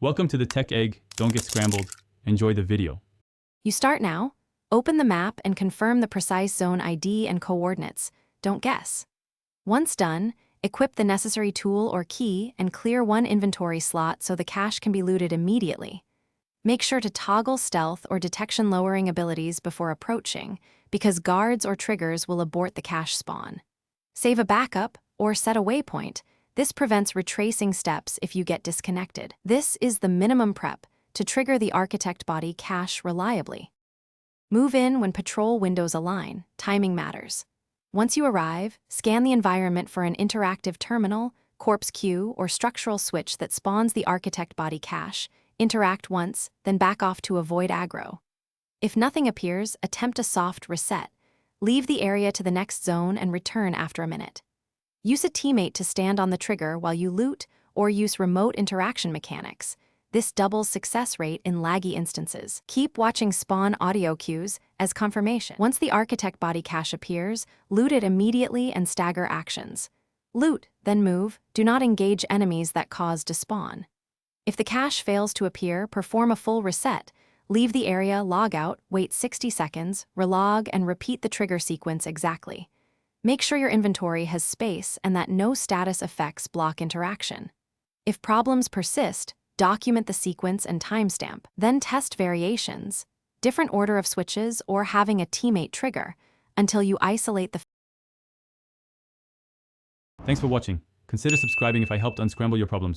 Welcome to the Tech Egg. Don't get scrambled. Enjoy the video. You start now. Open the map and confirm the precise zone ID and coordinates. Don't guess. Once done, equip the necessary tool or key and clear one inventory slot so the cache can be looted immediately. Make sure to toggle stealth or detection lowering abilities before approaching, because guards or triggers will abort the cache spawn. Save a backup or set a waypoint. This prevents retracing steps if you get disconnected. This is the minimum prep to trigger the architect body cache reliably. Move in when patrol windows align. Timing matters. Once you arrive, scan the environment for an interactive terminal, corpse queue, or structural switch that spawns the architect body cache. Interact once, then back off to avoid aggro. If nothing appears, attempt a soft reset. Leave the area to the next zone and return after a minute. Use a teammate to stand on the trigger while you loot, or use remote interaction mechanics. This doubles success rate in laggy instances. Keep watching spawn audio cues as confirmation. Once the architect body cache appears, loot it immediately and stagger actions. Loot, then move. Do not engage enemies that cause despawn. If the cache fails to appear, perform a full reset. Leave the area, log out, wait 60 seconds, relog, and repeat the trigger sequence exactly. Make sure your inventory has space and that no status effects block interaction. If problems persist, document the sequence and timestamp. Then test variations, different order of switches, or having a teammate trigger, until you isolate the. Thanks for watching. Consider subscribing if I helped unscramble your problems.